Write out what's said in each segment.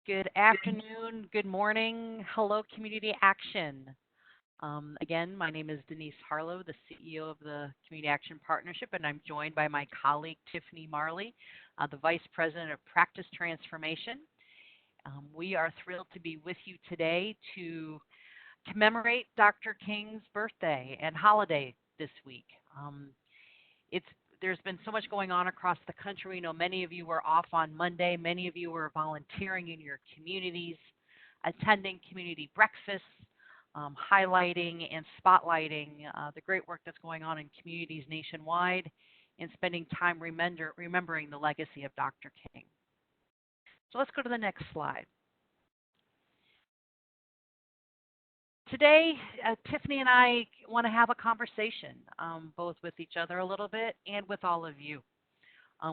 Good afternoon, good morning. Hello, Community Action. Again, my name is Denise Harlow, the CEO of the Community Action Partnership, and I'm joined by my colleague Tiffney Marley, the Vice President of Practice Transformation. We are thrilled to be with you today to commemorate Dr. King's birthday and holiday this week. It's There's been so much going on across the country. We know many of you were off on Monday. Many of you were volunteering in your communities, attending community breakfasts, highlighting and spotlighting the great work that's going on in communities nationwide, and spending time remembering the legacy of Dr. King. So let's go to the next slide. Today, Tiffney and I want to have a conversation, both with each other a little bit and with all of you.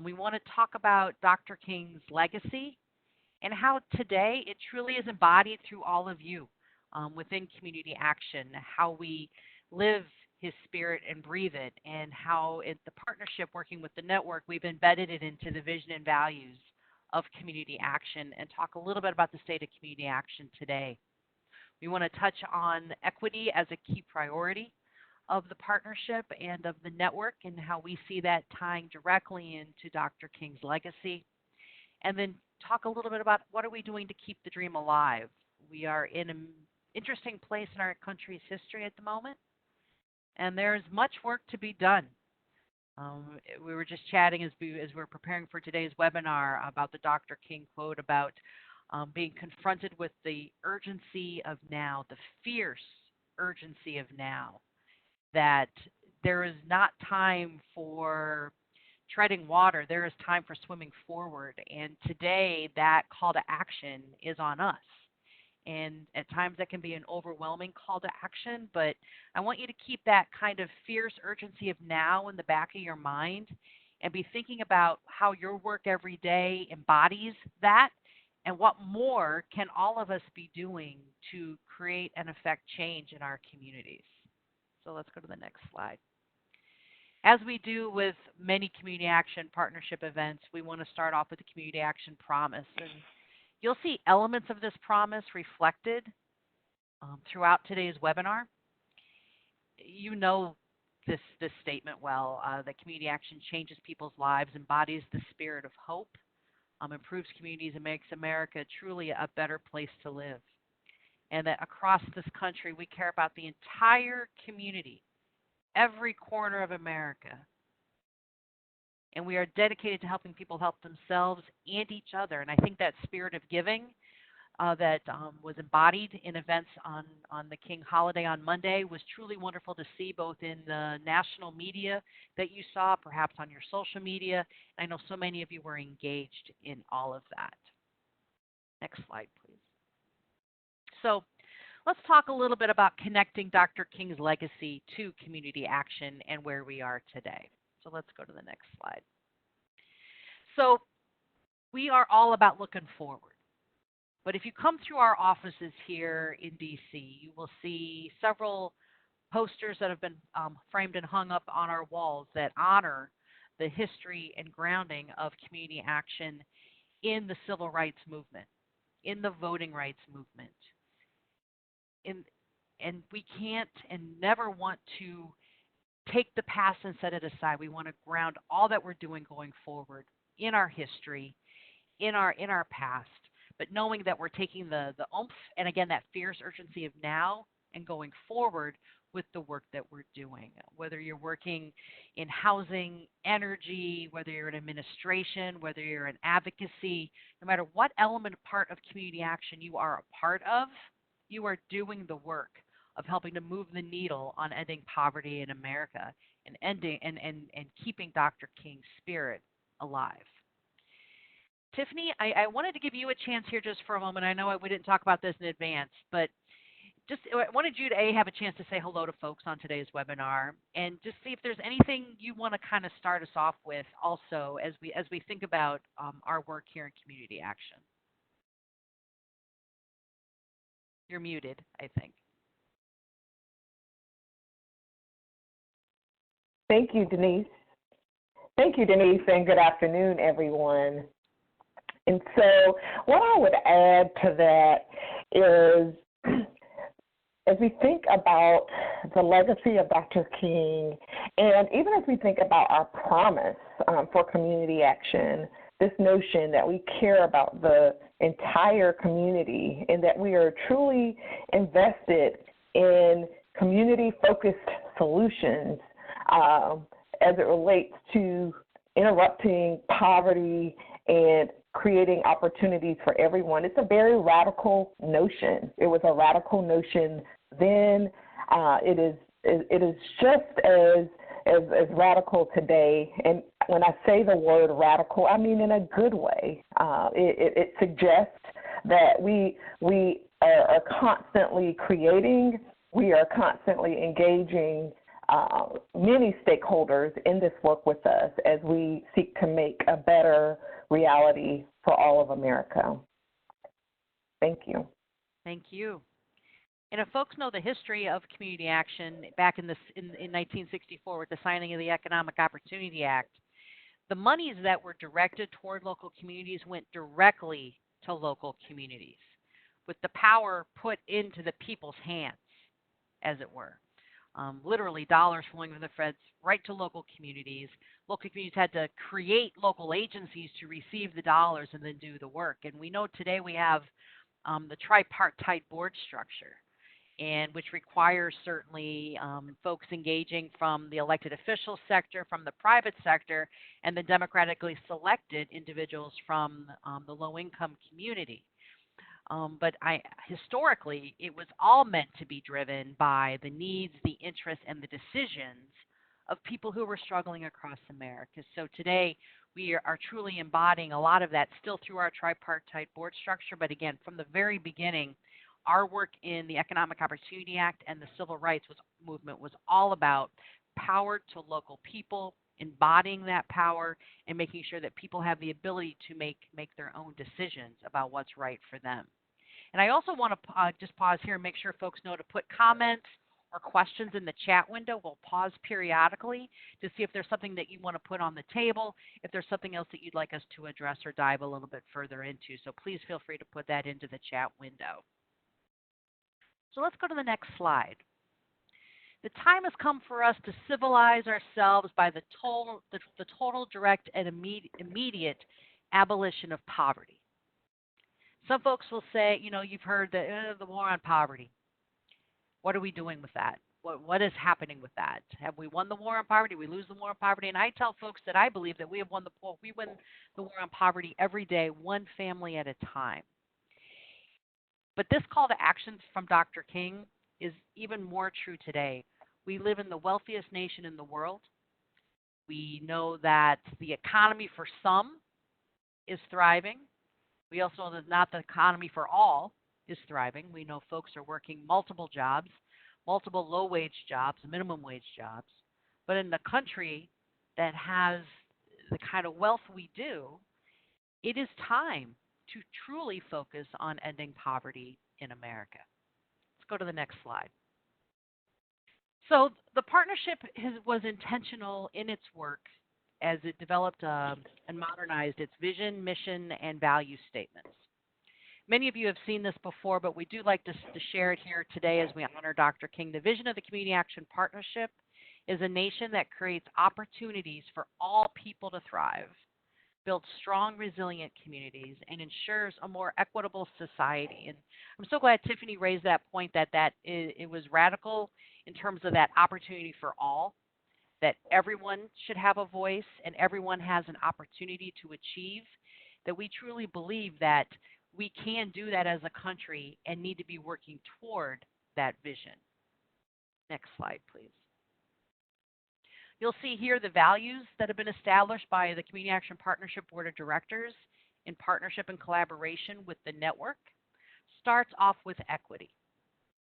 We want to talk about Dr. King's legacy and how today it truly is embodied through all of you within community action, how we live his spirit and breathe it, and how the partnership working with the network, we've embedded it into the vision and values of community action, and talk a little bit about the state of community action today. We want to touch on equity as a key priority of the partnership and of the network, and how we see that tying directly into Dr. King's legacy. And then talk a little bit about what are we doing to keep the dream alive. We are in an interesting place in our country's history at the moment, and there's much work to be done. We were just chatting as we were preparing for today's webinar about the Dr. King quote about being confronted with the urgency of now, the fierce urgency of now, that there is not time for treading water, there is time for swimming forward. And today that call to action is on us. And at times that can be an overwhelming call to action, but I want you to keep that kind of fierce urgency of now in the back of your mind, and be thinking about how your work every day embodies that, and what more can all of us be doing to create and affect change in our communities. So let's go to the next slide. As we do with many community action partnership events, we want to start off with the community action promise. And you'll see elements of this promise reflected throughout today's webinar. You know this statement well, that community action changes people's lives, embodies the spirit of hope, improves communities, and makes America truly a better place to live. And that across this country, we care about the entire community, every corner of America. And we are dedicated to helping people help themselves and each other. And I think that spirit of giving that was embodied in events on the King holiday on Monday was truly wonderful to see, both in the national media that you saw, perhaps on your social media. I know so many of you were engaged in all of that. Next slide, please. So let's talk a little bit about connecting Dr. King's legacy to community action and where we are today. So let's go to the next slide. So we are all about looking forward. But if you come through our offices here in DC, you will see several posters that have been framed and hung up on our walls that honor the history and grounding of community action in the civil rights movement, in the voting rights movement. And we can't and never want to take the past and set it aside. We want to ground all that we're doing going forward in our history, in our past, but knowing that we're taking the oomph and, again, that fierce urgency of now and going forward with the work that we're doing. Whether you're working in housing, energy, whether you're in administration, whether you're in advocacy, no matter what element part of community action you are a part of, you are doing the work of helping to move the needle on ending poverty in America and ending and keeping Dr. King's spirit alive. Tiffney, I wanted to give you a chance here just for a moment. I know we didn't talk about this in advance, but I wanted you to have a chance to say hello to folks on today's webinar, and just see if there's anything you want to kind of start us off with also as we think about our work here in community action. You're muted, I think. Thank you, Denise. Thank you, Denise, and good afternoon, everyone. And so what I would add to that is, as we think about the legacy of Dr. King, and even as we think about our promise for community action, this notion that we care about the entire community and that we are truly invested in community-focused solutions as it relates to interrupting poverty and creating opportunities for everyone. It's a very radical notion. It was a radical notion then. It is just as radical today. And when I say the word radical, I mean in a good way. It suggests that we are constantly creating, we are constantly engaging many stakeholders in this work with us as we seek to make a better reality for all of America. Thank you. Thank you. And if folks know the history of community action back in 1964 with the signing of the Economic Opportunity Act, the monies that were directed toward local communities went directly to local communities, with the power put into the people's hands, as it were. Literally dollars flowing from the feds right to local communities. Local communities had to create local agencies to receive the dollars and then do the work. And we know today we have the tripartite board structure, and which requires certainly folks engaging from the elected official sector, from the private sector, and the democratically selected individuals from the low-income community. But historically, it was all meant to be driven by the needs, the interests, and the decisions of people who were struggling across America. So today, we are truly embodying a lot of that still through our tripartite board structure. But again, from the very beginning, our work in the Economic Opportunity Act and the Civil Rights Movement was all about power to local people, embodying that power, and making sure that people have the ability to make their own decisions about what's right for them. And I also want to just pause here and make sure folks know to put comments or questions in the chat window. We'll pause periodically to see if there's something that you want to put on the table, if there's something else that you'd like us to address or dive a little bit further into. So please feel free to put that into the chat window. So let's go to the next slide. The time has come for us to civilize ourselves by the total, direct, and immediate abolition of poverty. Some folks will say, you know, you've heard the war on poverty. What are we doing with that? What is happening with that? Have we won the war on poverty? We lose the war on poverty? And I tell folks that I believe that we win the war on poverty every day, one family at a time. But this call to action from Dr. King is even more true today. We live in the wealthiest nation in the world. We know that the economy for some is thriving. We also know that not the economy for all is thriving. We know folks are working multiple jobs, multiple low-wage jobs, minimum wage jobs. But in the country that has the kind of wealth we do, it is time to truly focus on ending poverty in America. Let's go to the next slide. So the partnership was intentional in its work as it developed and modernized its vision, mission, and value statements. Many of you have seen this before, but we do like to share it here today as we honor Dr. King. The vision of the Community Action Partnership is a nation that creates opportunities for all people to thrive, builds strong, resilient communities, and ensures a more equitable society. And I'm so glad Tiffany raised that point that it was radical in terms of that opportunity for all, that everyone should have a voice and everyone has an opportunity to achieve, that we truly believe that we can do that as a country and need to be working toward that vision. Next slide, please. You'll see here the values that have been established by the Community Action Partnership Board of Directors in partnership and collaboration with the network. Starts off with equity.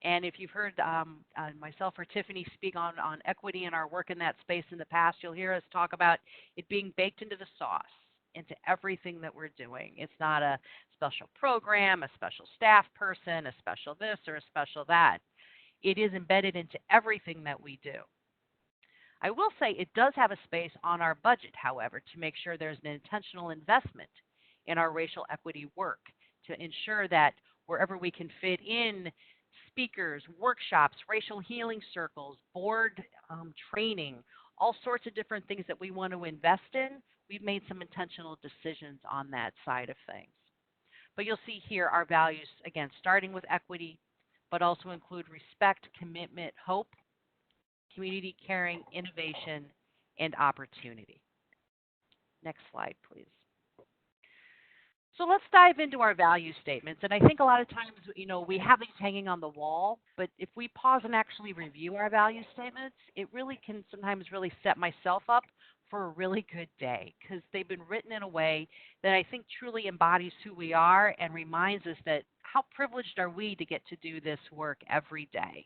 And if you've heard myself or Tiffany speak on equity and our work in that space in the past, you'll hear us talk about it being baked into the sauce, into everything that we're doing. It's not a special program, a special staff person, a special this or a special that. It is embedded into everything that we do. I will say it does have a space on our budget, however, to make sure there's an intentional investment in our racial equity work to ensure that wherever we can fit in speakers, workshops, racial healing circles, board training, all sorts of different things that we want to invest in, we've made some intentional decisions on that side of things. But you'll see here our values, again, starting with equity, but also include respect, commitment, hope, community caring, innovation, and opportunity. Next slide, please. So let's dive into our value statements. And I think a lot of times, we have these hanging on the wall, but if we pause and actually review our value statements, it really can sometimes really set myself up for a really good day because they've been written in a way that I think truly embodies who we are and reminds us that how privileged are we to get to do this work every day.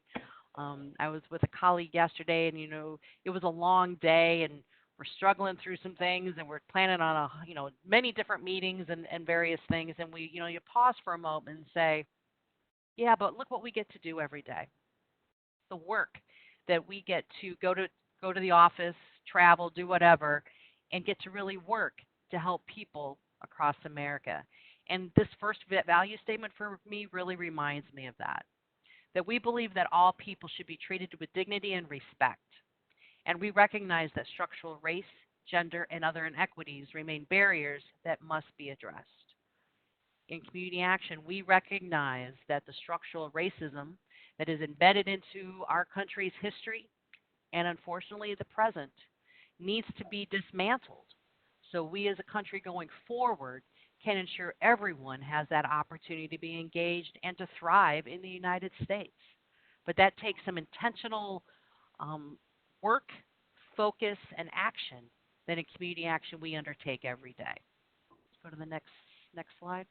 I was with a colleague yesterday, and it was a long day, and we're struggling through some things, and we're planning on many different meetings and various things, and you pause for a moment and say, yeah, but look what we get to do every day. The work that we get to go to the office, travel, do whatever, and get to really work to help people across America. And this first value statement for me really reminds me of that we believe that all people should be treated with dignity and respect. And we recognize that structural race, gender, and other inequities remain barriers that must be addressed. In community action, we recognize that the structural racism that is embedded into our country's history and unfortunately the present needs to be dismantled so we as a country going forward can ensure everyone has that opportunity to be engaged and to thrive in the United States. But that takes some intentional work, focus, and action that in community action we undertake every day. Let's go to the next slide.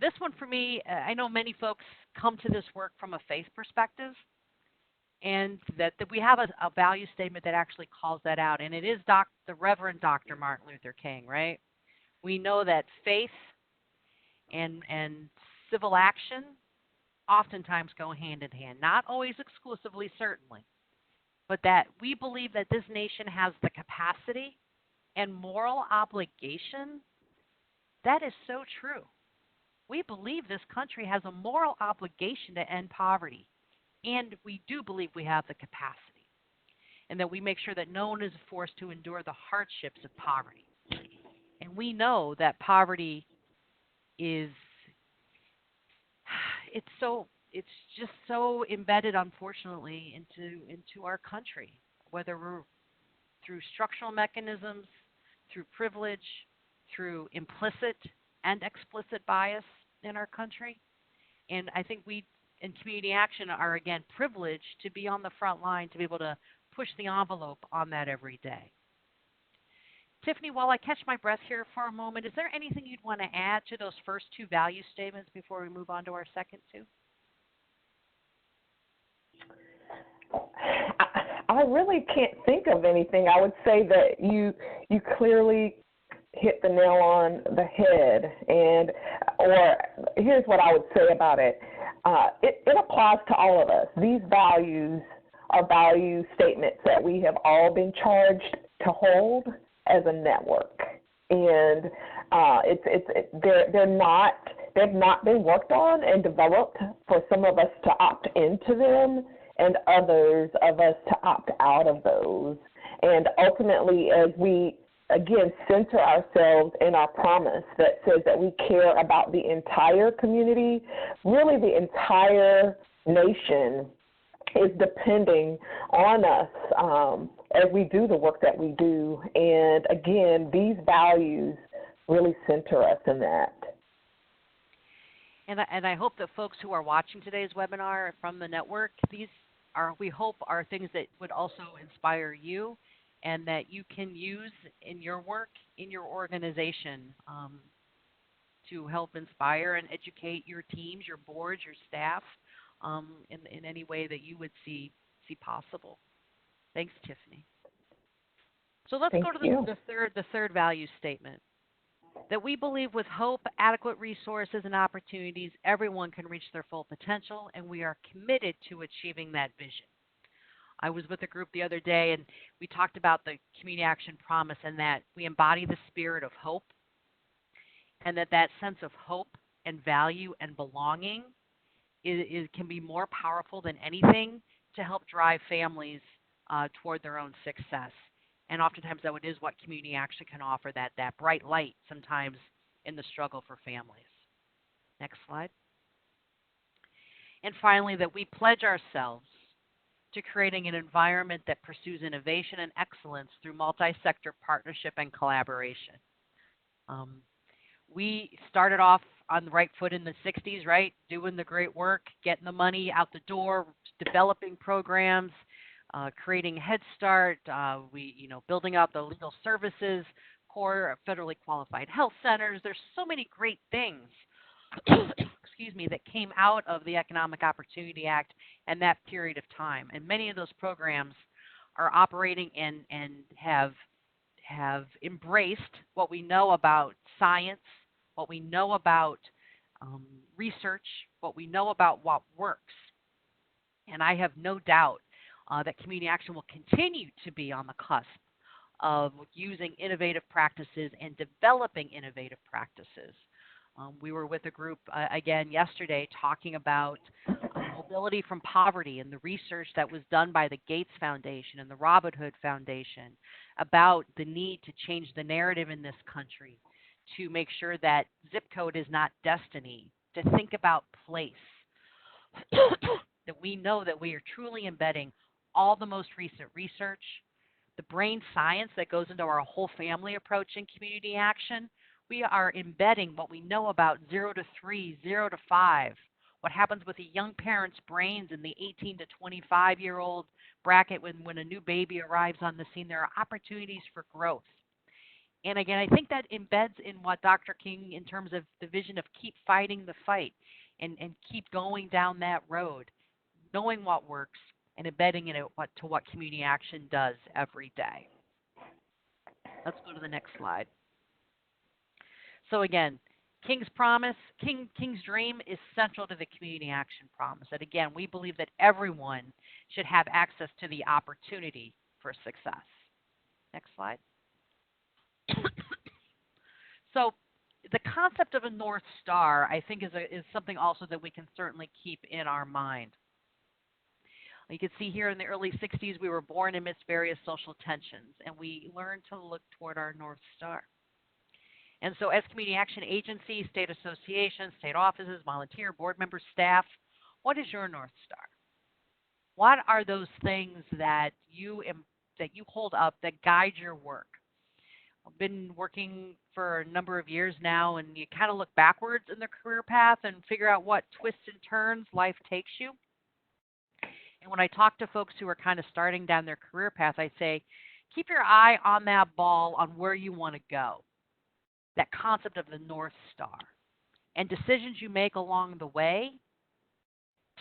This one for me, I know many folks come to this work from a faith perspective, and that we have a value statement that actually calls that out, and it is the Reverend Dr. Martin Luther King, right? We know that faith and civil action oftentimes go hand in hand, not always exclusively, certainly, but that we believe that this nation has the capacity and moral obligation. That is so true. We believe this country has a moral obligation to end poverty. And we do believe we have the capacity, and that we make sure that no one is forced to endure the hardships of poverty. And we know that poverty is, it's just so embedded, unfortunately, into our country, whether we're through structural mechanisms, through privilege, through implicit and explicit bias in our country. And I think we in community action are, again, privileged to be on the front line, to be able to push the envelope on that every day. Tiffney, while I catch my breath here for a moment, is there anything you'd want to add to those first two value statements before we move on to our second two? I really can't think of anything. I would say that you clearly hit the nail on the head, or here's what I would say about it. It applies to all of us. These values are value statements that we have all been charged to hold as a network, and they've not been worked on and developed for some of us to opt into them, and others of us to opt out of those. And ultimately, as we again center ourselves in our promise that says that we care about the entire community, really the entire nation is depending on us as we do the work that we do. And again, these values really center us in that. And I hope that folks who are watching today's webinar from the network, these we hope are things that would also inspire you and that you can use in your work, in your organization, to help inspire and educate your teams, your boards, your staff, in any way that you would see possible. Thanks, Tiffney. So let's go to the third value statement, that we believe with hope, adequate resources, and opportunities, everyone can reach their full potential, and we are committed to achieving that vision. I was with a group the other day, and we talked about the community action promise and that we embody the spirit of hope, and that sense of hope and value and belonging can be more powerful than anything to help drive families toward their own success. And oftentimes that is what community action can offer, that bright light sometimes in the struggle for families. Next slide. And finally, that we pledge ourselves to creating an environment that pursues innovation and excellence through multi-sector partnership and collaboration. We started off on the right foot in the 60s, right? Doing the great work, getting the money out the door, developing programs, creating Head Start, building out the legal services, core federally qualified health centers. There's so many great things, that came out of the Economic Opportunity Act and that period of time. And many of those programs are operating and have embraced what we know about science, what we know about research, what we know about what works. And I have no doubt that community action will continue to be on the cusp of using innovative practices and developing innovative practices. We were with a group again yesterday talking about mobility from poverty and the research that was done by the Gates Foundation and the Robin Hood Foundation about the need to change the narrative in this country, to make sure that zip code is not destiny, to think about place, that we know that we are truly embedding all the most recent research, the brain science that goes into our whole family approach in community action. We are embedding what we know about 0 to 3, 0 to 5, what happens with a young parent's brains in the 18 to 25-year-old bracket when a new baby arrives on the scene. There are opportunities for growth. And again, I think that embeds in what Dr. King, in terms of the vision of keep fighting the fight and keep going down that road, knowing what works and embedding it to what community action does every day. Let's go to the next slide. So again, King's promise, King's dream is central to the community action promise. And again, we believe that everyone should have access to the opportunity for success. Next slide. So the concept of a North Star, I think, is something also that we can certainly keep in our mind. You can see here in the early 60s, we were born amidst various social tensions, and we learned to look toward our North Star. And so as community action agencies, state associations, state offices, volunteer, board members, staff, what is your North Star? What are those things that you hold up that guide your work? I've been working for a number of years now, and you kind of look backwards in the career path and figure out what twists and turns life takes you. And when I talk to folks who are kind of starting down their career path, I say, keep your eye on that ball on where you want to go. That concept of the North Star. And decisions you make along the way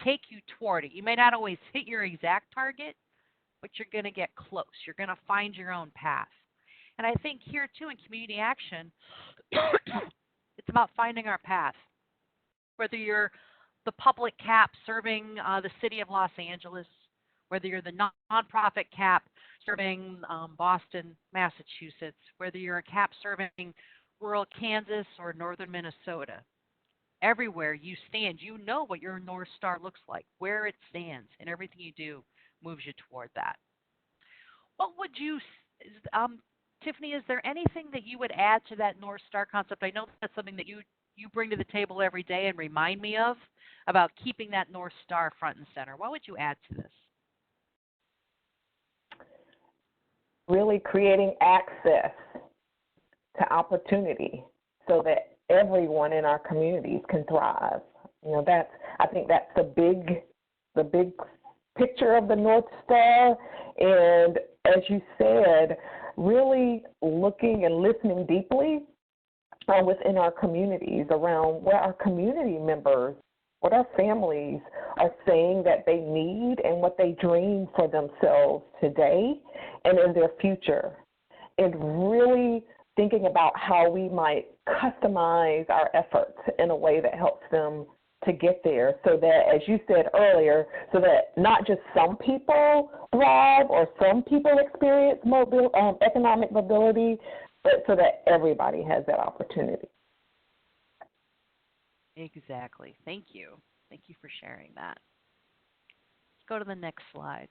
take you toward it. You may not always hit your exact target, but you're going to get close. You're going to find your own path. And I think here, too, in community action, it's about finding our path. Whether you're the public CAP serving the city of Los Angeles, whether you're the nonprofit CAP serving Boston, Massachusetts, whether you're a CAP serving rural Kansas or northern Minnesota, everywhere you stand, you know what your North Star looks like, where it stands, and everything you do moves you toward that. What would you, Tiffney, is there anything that you would add to that North Star concept? I know that's something that you bring to the table every day and remind me of, about keeping that North Star front and center. What would you add to this? Really creating access to opportunity so that everyone in our communities can thrive. I think that's the big picture of the North Star. And as you said, really looking and listening deeply within our communities around what our community members, what our families are saying that they need and what they dream for themselves today and in their future. And really thinking about how we might customize our efforts in a way that helps them to get there, so that, as you said earlier, so that not just some people thrive or some people experience economic mobility, but so that everybody has that opportunity. Exactly. Thank you. Thank you for sharing that. Let's go to the next slide.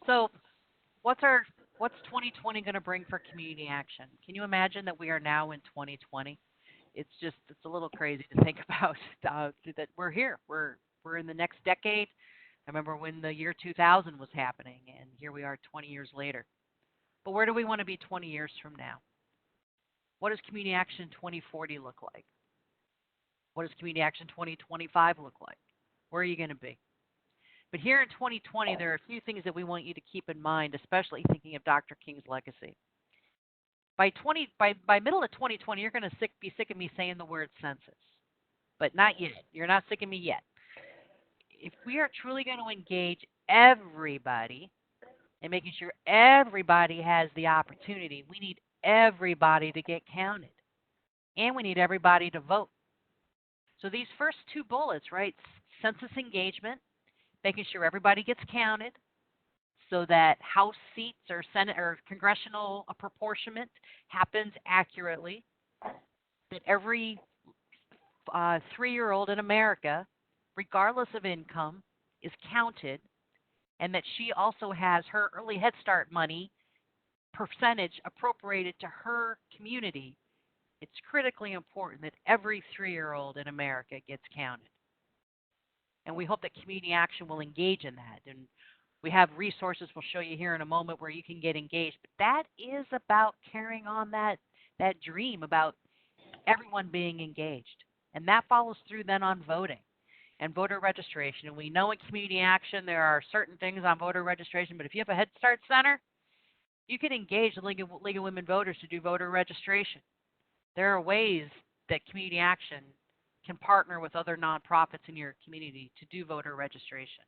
So, what's 2020 going to bring for community action? Can you imagine that we are now in 2020? It's a little crazy to think about that we're here. We're in the next decade. I remember when the year 2000 was happening, and here we are 20 years later. But where do we want to be 20 years from now? What does community action 2040 look like? What does community action 2025 look like? Where are you going to be? But here in 2020, there are a few things that we want you to keep in mind, especially thinking of Dr. King's legacy. By middle of 2020, you're going to be sick of me saying the word census, but not yet. You're not sick of me yet. If we are truly going to engage everybody and making sure everybody has the opportunity, we need everybody to get counted, and we need everybody to vote. So these first two bullets, right? Census engagement, making sure everybody gets counted, so that House seats or Senate or congressional apportionment happens accurately, that every 3-year-old in America, regardless of income, is counted, and that she also has her early Head Start money percentage appropriated to her community. It's critically important that every 3-year-old in America gets counted. And we hope that community action will engage in that. And we have resources we'll show you here in a moment where you can get engaged. But that is about carrying on that dream about everyone being engaged. And that follows through then on voting and voter registration. And we know in community action there are certain things on voter registration, but if you have a Head Start Center, you can engage the League of Women Voters to do voter registration. There are ways that community action can partner with other nonprofits in your community to do voter registration.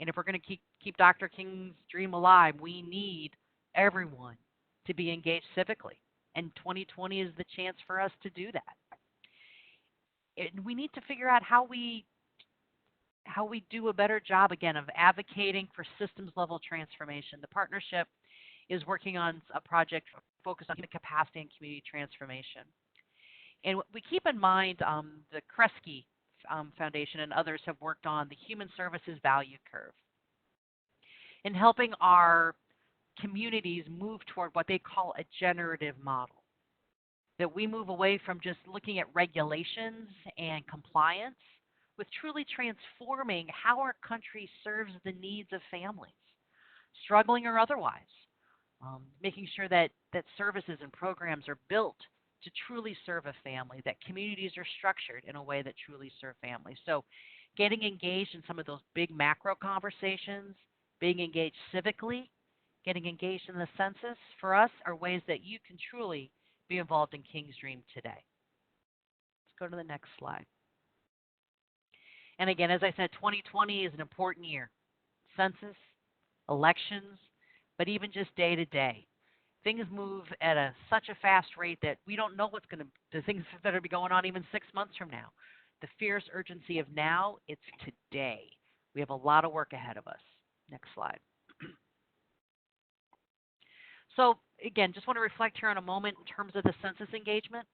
And if we're going to keep Dr. King's dream alive, we need everyone to be engaged civically. And 2020 is the chance for us to do that. And we need to figure out how we do a better job, again, of advocating for systems-level transformation. The partnership is working on a project focused on human capacity and community transformation. And we keep in mind the Kresge Foundation and others have worked on the human services value curve in helping our communities move toward what they call a generative model. That we move away from just looking at regulations and compliance with truly transforming how our country serves the needs of families, struggling or otherwise, making sure that services and programs are built to truly serve a family, that communities are structured in a way that truly serve families. So getting engaged in some of those big macro conversations, being engaged civically, getting engaged in the census, for us, are ways that you can truly be involved in King's Dream today. Let's go to the next slide. And again, as I said, 2020 is an important year. Census, elections, but even just day to day. Things move at such a fast rate that we don't know the things that are going on even 6 months from now. The fierce urgency of now, it's today. We have a lot of work ahead of us. Next slide. So again, just want to reflect here on a moment in terms of the census engagement.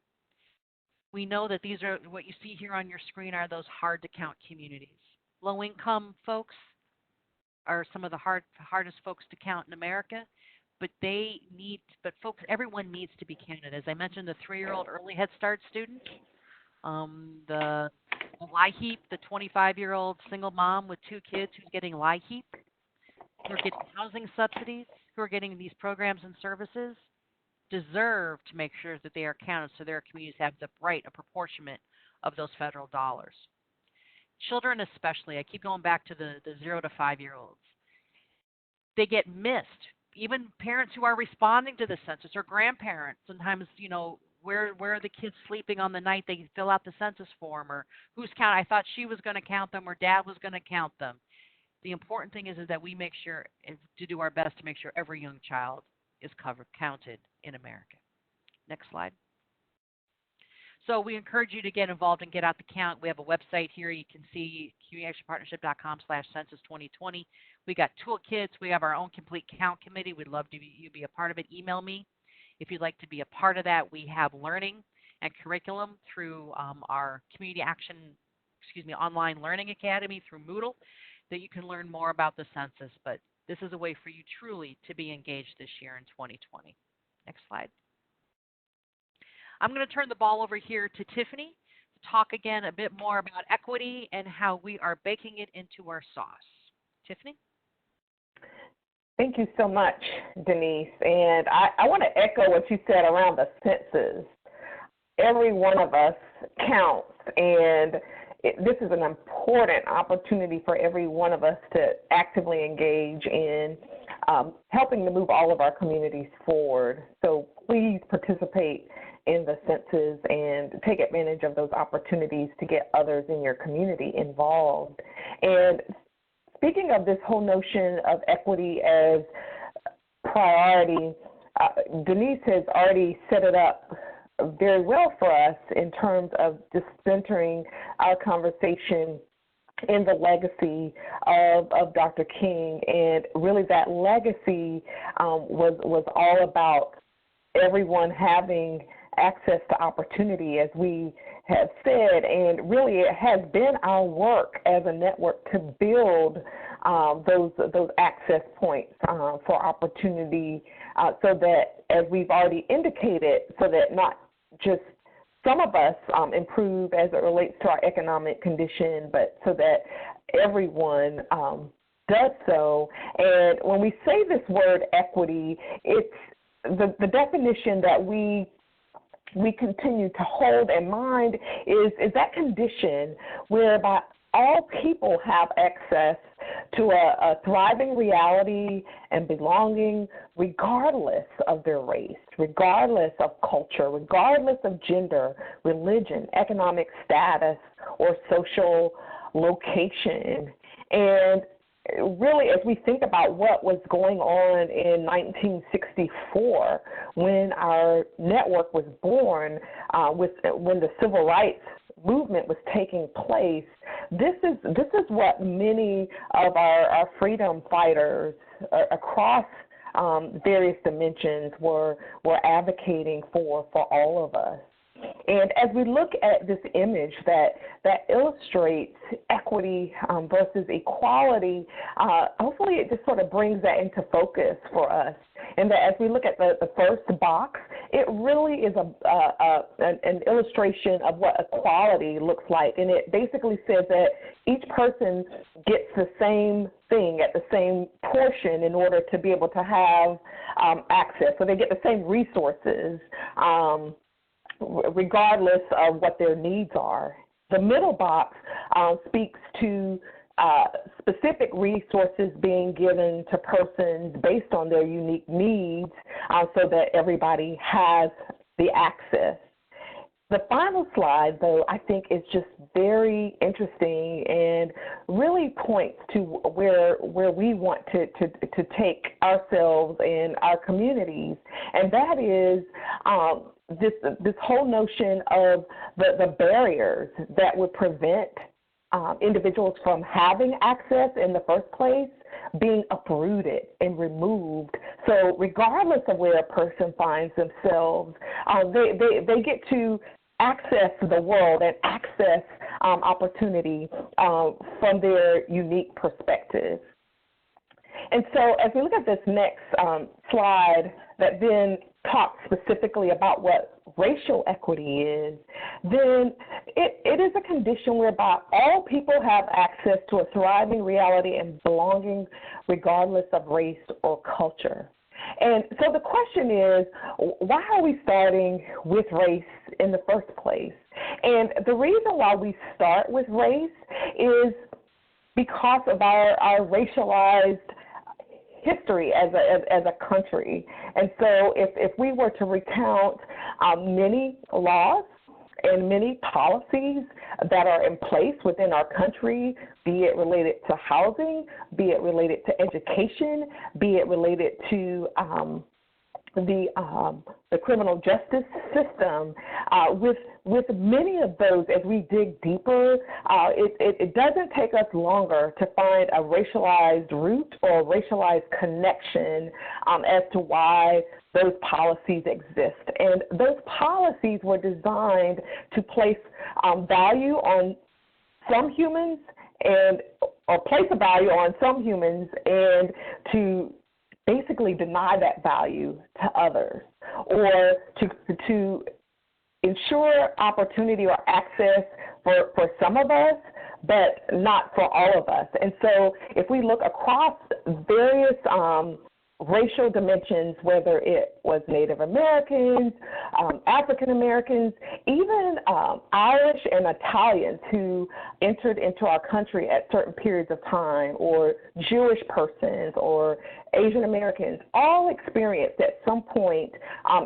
We know that these are what you see here on your screen are those hard to count communities. Low income folks are some of the hardest folks to count in America. But everyone needs to be counted. As I mentioned, the 3-year-old early Head Start student, the LIHEAP, the 25-year-old single mom with 2 kids who's getting LIHEAP, who are getting housing subsidies, who are getting these programs and services, deserve to make sure that they are counted so their communities have the right apportionment of those federal dollars. Children especially, I keep going back to the 0 to 5-year-olds. They get missed. Even parents who are responding to the census or grandparents, sometimes, where are the kids sleeping on the night they fill out the census form, or who's counting? I thought she was going to count them or dad was going to count them. The important thing is that we make sure to do our best to make sure every young child is counted in America. Next slide. So we encourage you to get involved and get out the count. We have a website here. You can see communityactionpartnership.com/census2020. We got toolkits. We have our own complete count committee. We'd love to you be a part of it. Email me if you'd like to be a part of that. We have learning and curriculum through our online learning academy through Moodle that you can learn more about the census. But this is a way for you truly to be engaged this year in 2020. Next slide. I'm going to turn the ball over here to Tiffney to talk again a bit more about equity and how we are baking it into our sauce. Tiffney? Thank you so much, Denise. And I want to echo what you said around the census. Every one of us counts, and this is an important opportunity for every one of us to actively engage in helping to move all of our communities forward. So please participate in the census and take advantage of those opportunities to get others in your community involved. And speaking of this whole notion of equity as priority, Denise has already set it up very well for us in terms of just centering our conversation in the legacy of Dr. King. And really that legacy was all about everyone having access to opportunity, as we have said, and really it has been our work as a network to build those access points for opportunity so that, as we've already indicated, so that not just some of us improve as it relates to our economic condition, but so that everyone does so. And when we say this word equity, it's the definition that we continue to hold in mind is that condition whereby all people have access to a thriving reality and belonging regardless of their race, regardless of culture, regardless of gender, religion, economic status, or social location. And really, as we think about what was going on in 1964 when our network was born, when the civil rights movement was taking place, this is what many of our freedom fighters across various dimensions were advocating for all of us. And as we look at this image that illustrates equity versus equality, hopefully it just sort of brings that into focus for us. And that as we look at the first box, it really is an illustration of what equality looks like. And it basically says that each person gets the same thing at the same portion in order to be able to have access. So they get the same resources, regardless of what their needs are. The middle box speaks to specific resources being given to persons based on their unique needs so that everybody has the access. The final slide, though, I think is just very interesting and really points to where we want to take ourselves and our communities, and that is this whole notion of the barriers that would prevent individuals from having access in the first place being uprooted and removed. So regardless of where a person finds themselves, they get to access the world and access opportunity from their unique perspective. And so as we look at this next slide that then talks specifically about what racial equity is, then it is a condition whereby all people have access to a thriving reality and belonging regardless of race or culture. And so the question is, why are we starting with race in the first place? And the reason why we start with race is because of our racialized history as a country. And so if we were to recount many laws and many policies that are in place within our country, be it related to housing, be it related to education, be it related to the criminal justice system, with many of those, as we dig deeper, it doesn't take us longer to find a racialized root or a racialized connection as to why those policies exist. And those policies were designed to place value on some humans or place a value on some humans and to basically deny that value to others, or to ensure opportunity or access for some of us, but not for all of us. And so if we look across various racial dimensions, whether it was Native Americans, African Americans, even Irish and Italians who entered into our country at certain periods of time, or Jewish persons or Asian Americans, all experienced at some point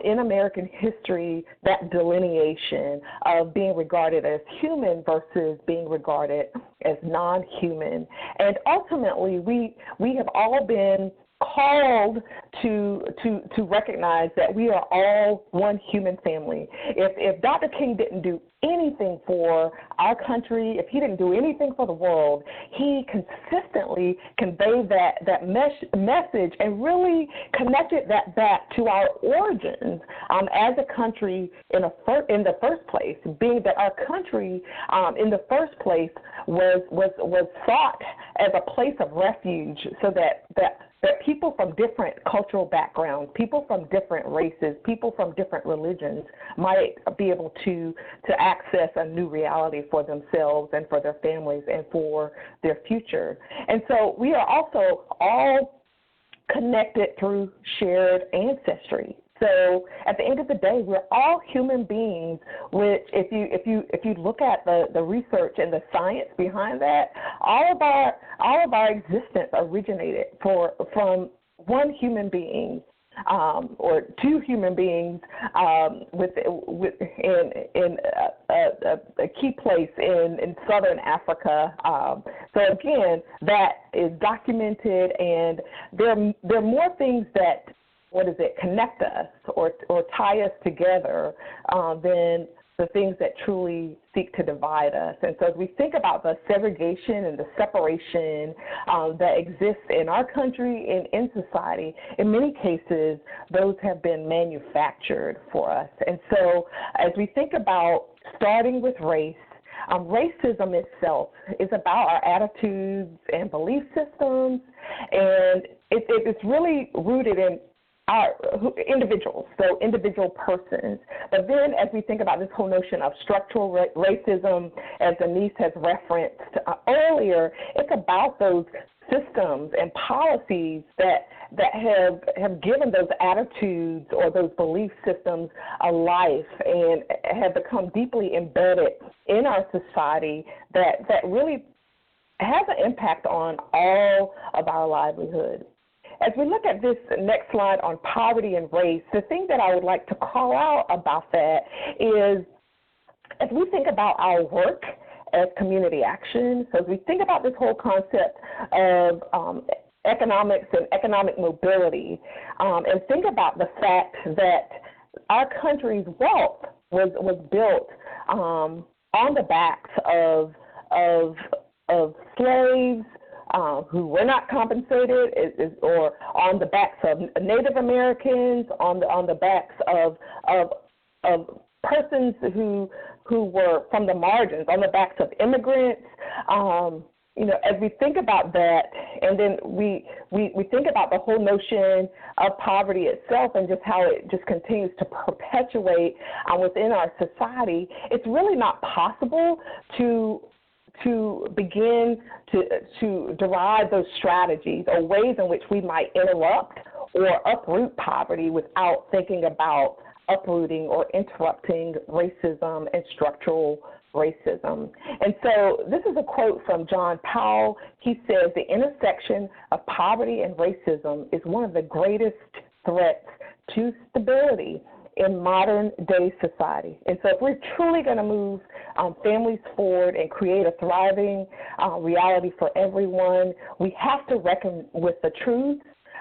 in American history that delineation of being regarded as human versus being regarded as non-human. And ultimately, we have all been called to recognize that we are all one human family. If Dr. King didn't do anything for our country, if he didn't do anything for the world, he consistently conveyed that message and really connected that back to our origins as a country in the first place, being that our country in the first place was sought as a place of refuge, so that people from different cultural backgrounds, people from different races, people from different religions might be able to access a new reality for themselves and for their families and for their future. And so we are also all connected through shared ancestry. So at the end of the day, we're all human beings, which if you look at the research and the science behind that, all of our existence originated from one human being, or two human beings in a key place in southern Africa. So again, that is documented, and there are more things that connect us or tie us together than the things that truly seek to divide us. And so as we think about the segregation and the separation that exists in our country and in society, in many cases, those have been manufactured for us. And so as we think about starting with race, racism itself is about our attitudes and belief systems, and it's really rooted in our individuals, so individual persons. But then as we think about this whole notion of structural racism, as Denise has referenced earlier, it's about those systems and policies that have given those attitudes or those belief systems a life and have become deeply embedded in our society that really has an impact on all of our livelihood. As we look at this next slide on poverty and race, the thing that I would like to call out about that is, as we think about our work as community action, so as we think about this whole concept of economics and economic mobility, and think about the fact that our country's wealth was built on the backs of slaves, who were not compensated, or on the backs of Native Americans, on the backs of persons who were from the margins, on the backs of immigrants. As we think about that, and then we think about the whole notion of poverty itself and just how it just continues to perpetuate within our society, it's really not possible to begin to derive those strategies or ways in which we might interrupt or uproot poverty without thinking about uprooting or interrupting racism and structural racism. And so this is a quote from John Powell. He says, "The intersection of poverty and racism is one of the greatest threats to stability in modern day society." And so if we're truly going to move families forward and create a thriving reality for everyone, we have to reckon with the truth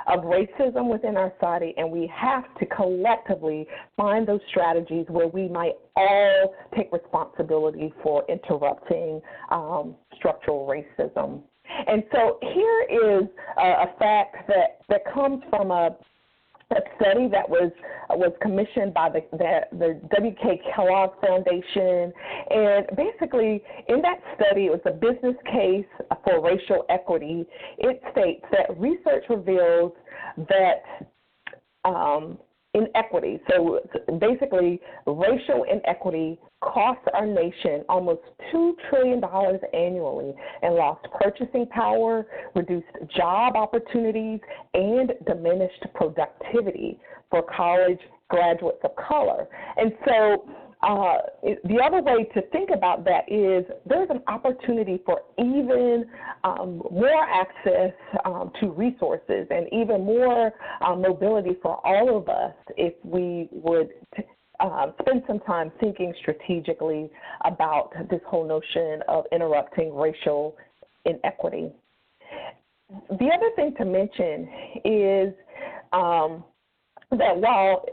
of racism within our society, and we have to collectively find those strategies where we might all take responsibility for interrupting structural racism. And so here is a fact that comes from a study that was commissioned by the W.K. Kellogg Foundation. And basically, in that study, it was a business case for racial equity. It states that research reveals that inequity, so basically racial inequity, costs our nation almost $2 trillion annually in lost purchasing power, reduced job opportunities, and diminished productivity for college graduates of color. And so the other way to think about that is there's an opportunity for even more access to resources and even more mobility for all of us if we would spend some time thinking strategically about this whole notion of interrupting racial inequity. The other thing to mention is that while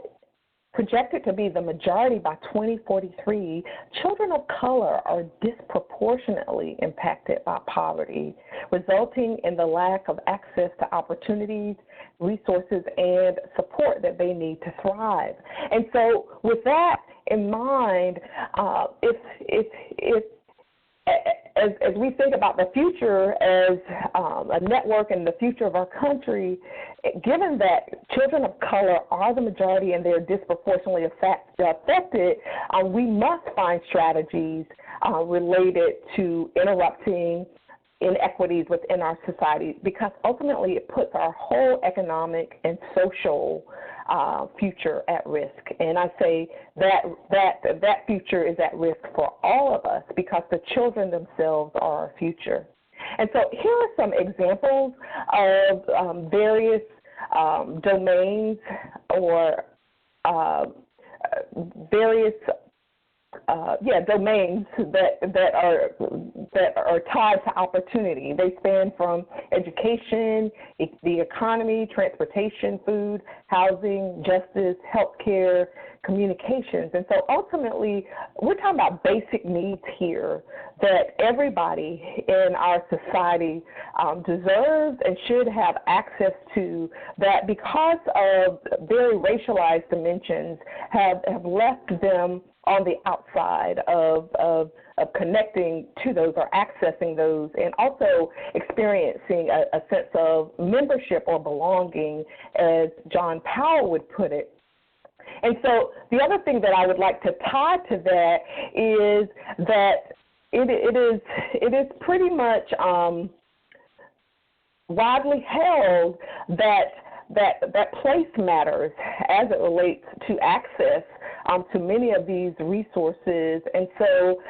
projected to be the majority by 2043, children of color are disproportionately impacted by poverty, resulting in the lack of access to opportunities, resources, and support that they need to thrive. And so with that in mind, as we think about the future as a network and the future of our country, given that children of color are the majority and they're disproportionately affected, we must find strategies related to interrupting inequities within our society, because ultimately it puts our whole economic and social future at risk. And I say that future is at risk for all of us because the children themselves are our future. And so here are some examples of various domains or various domains that are tied to opportunity. They span from education, the economy, transportation, food, housing, justice, healthcare, communications. And so ultimately, we're talking about basic needs here that everybody in our society deserves and should have access to, that because of very racialized dimensions have left them on the outside of connecting to those or accessing those, and also experiencing a sense of membership or belonging, as John Powell would put it. And so the other thing that I would like to tie to that is that it is pretty much widely held that place matters as it relates to access to many of these resources. And so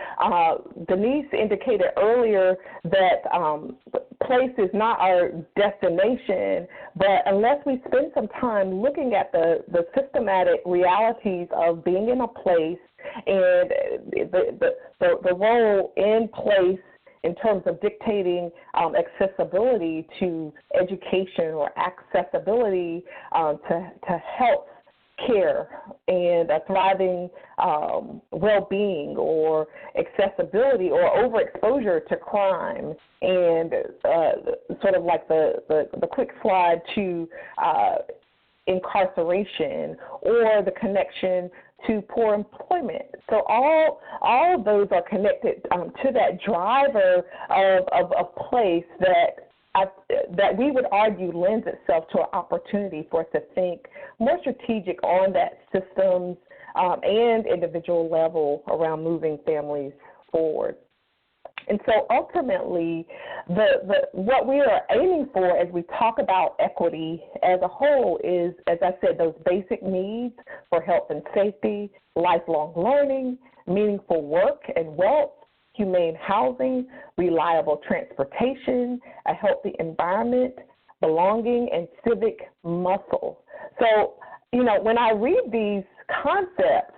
Denise indicated earlier that place is not our destination, but unless we spend some time looking at the systematic realities of being in a place and the role in place in terms of dictating accessibility to education or accessibility to health care and a thriving well-being or accessibility or overexposure to crime, and sort of like the quick slide to incarceration or the connection to poor employment. So all of those are connected to that driver of place that we would argue lends itself to an opportunity for us to think more strategic on that systems and individual level around moving families forward. And so ultimately, what we are aiming for as we talk about equity as a whole is, as I said, those basic needs for health and safety, lifelong learning, meaningful work and wealth, humane housing, reliable transportation, a healthy environment, belonging, and civic muscle. So, when I read these concepts,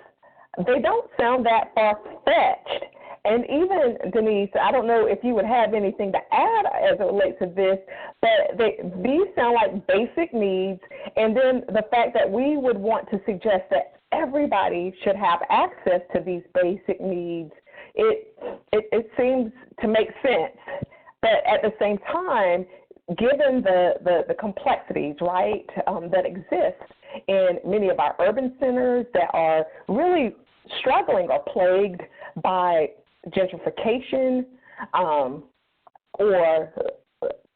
they don't sound that far-fetched. And even, Denise, I don't know if you would have anything to add as it relates to this, but these sound like basic needs. And then the fact that we would want to suggest that everybody should have access to these basic needs, it seems to make sense. But at the same time, given the complexities, right, that exist in many of our urban centers that are really struggling or plagued by gentrification, or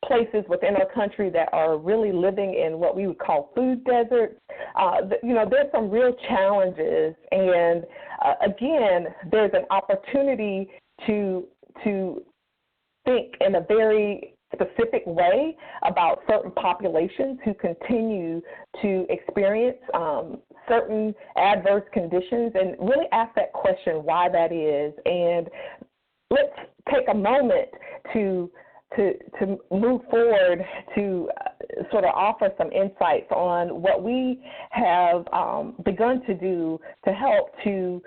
places within our country that are really living in what we would call food deserts, there's some real challenges. And again, there's an opportunity to think in a very specific way about certain populations who continue to experience certain adverse conditions, and really ask that question, why that is. And let's take a moment to move forward to sort of offer some insights on what we have begun to do to help to,